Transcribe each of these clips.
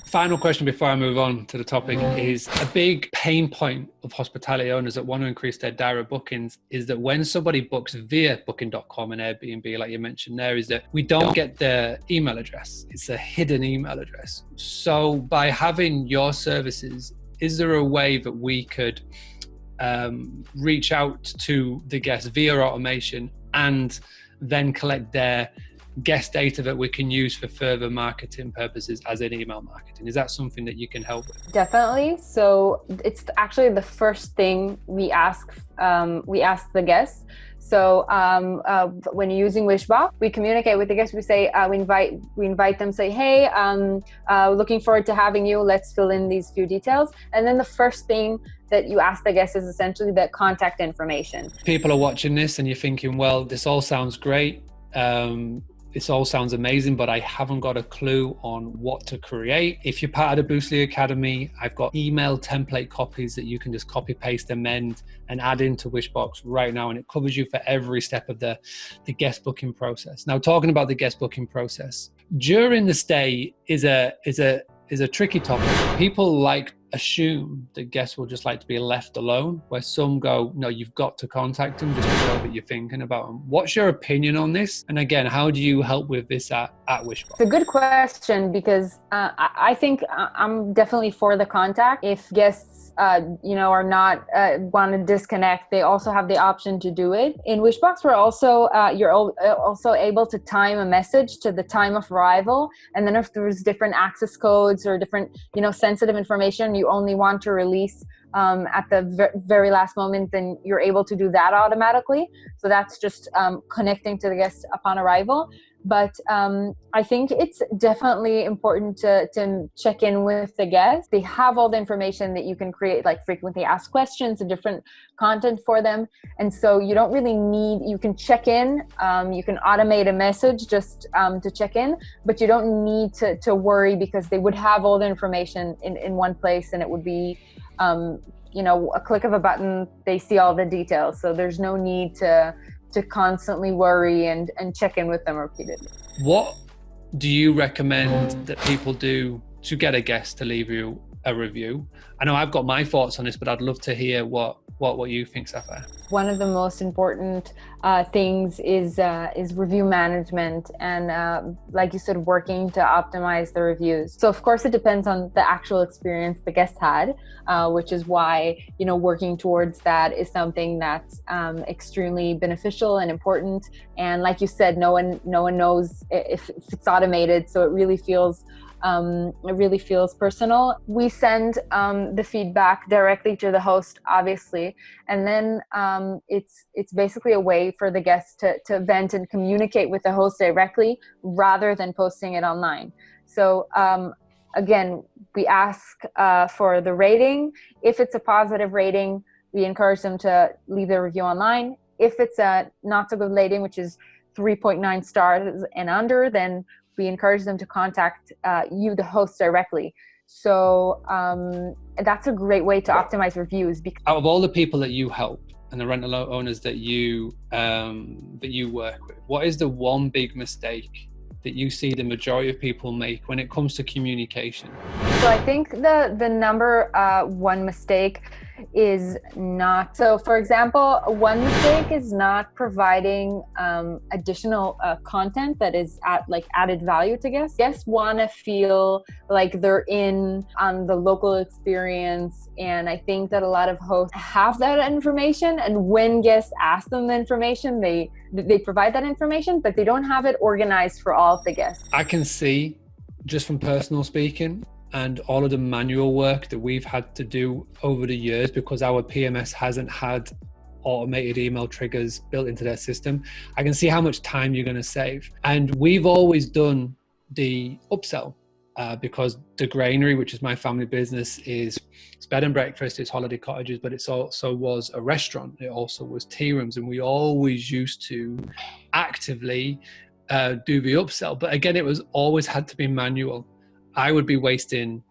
Final question before I move on to the topic is a big pain point of hospitality owners that want to increase their direct bookings is that when somebody books via booking.com and Airbnb, like you mentioned there, is that we don't get their email address. It's a hidden email address. So by having your services, is there a way that we could reach out to the guests via automation and then collect their guest data that we can use for further marketing purposes as in email marketing? Is that something that you can help with? Definitely. So it's actually the first thing we ask the guests. So when you're using Wishbox, we communicate with the guests. We say we invite them. Say, hey, looking forward to having you. Let's fill in these few details. And then the first thing that you ask the guests is essentially the contact information. People are watching this, and you're thinking, well, this all sounds great. This all sounds amazing, but I haven't got a clue on what to create. If you're part of the Boostly Academy, I've got email template copies that you can just copy, paste, amend, and add into Wishbox right now. And it covers you for every step of the guest booking process. Now, talking about the guest booking process, during the stay is a tricky topic. People assume that guests will just like to be left alone, where some go, no, you've got to contact them just to know that you're thinking about them. What's your opinion on this? And again, how do you help with this at Wishbox? It's a good question because I think I'm definitely for the contact. If guests are not want to disconnect, they also have the option to do it. In Wishbox, we're also you're also able to time a message to the time of arrival, and then if there's different access codes or different sensitive information you only want to release at the very last moment, then you're able to do that automatically. So that's just connecting to the guest upon arrival. But I think it's definitely important to check in with the guests. They have all the information that you can create, like frequently asked questions and different content for them. And so you don't really you can check in, you can automate a message just to check in, but you don't need to worry because they would have all the information in one place, and it would be a click of a button, they see all the details. So there's no need to constantly worry and check in with them repeatedly. What do you recommend that people do to get a guest to leave you a review? I know I've got my thoughts on this, but I'd love to hear what you think, Sapphire. One of the most important things is review management and like you said, working to optimize the reviews. So of course it depends on the actual experience the guest had, which is why working towards that is something that's extremely beneficial and important. And like you said, no one knows if it's automated, so it really feels personal. We send the feedback directly to the host, obviously, and then it's basically a way for the guests to vent and communicate with the host directly rather than posting it online. So again, we ask for the rating. If it's a positive rating, we encourage them to leave their review online. If it's a not so good rating, which is 3.9 stars and under, then we encourage them to contact you, the host, directly. So that's a great way to optimize reviews. Out of all the people that you help and the rental owners that you work with, what is the one big mistake that you see the majority of people make when it comes to communication? So I think the number one mistake is not, so for example, one mistake is not providing additional content that is added value to guests. Guests want to feel like they're in on the local experience, and I think that a lot of hosts have that information, and when guests ask them the information, they provide that information, but they don't have it organized for all of the guests. I can see, just from personal speaking, and all of the manual work that we've had to do over the years because our PMS hasn't had automated email triggers built into their system, I can see how much time you're going to save. And we've always done the upsell because the Granary, which is my family business, is bed and breakfast, it's holiday cottages, but it also was a restaurant. It also was tea rooms. And we always used to actively do the upsell. But again, it was always had to be manual. I would be wasting,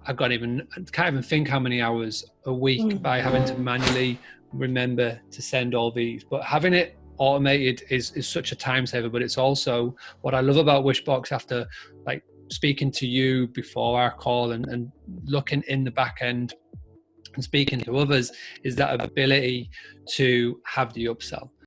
I can't even think how many hours a week by having to manually remember to send all these. But having it automated is such a time saver, but it's also what I love about Wishbox after speaking to you before our call and looking in the back end and speaking to others, is that ability to have the upsell.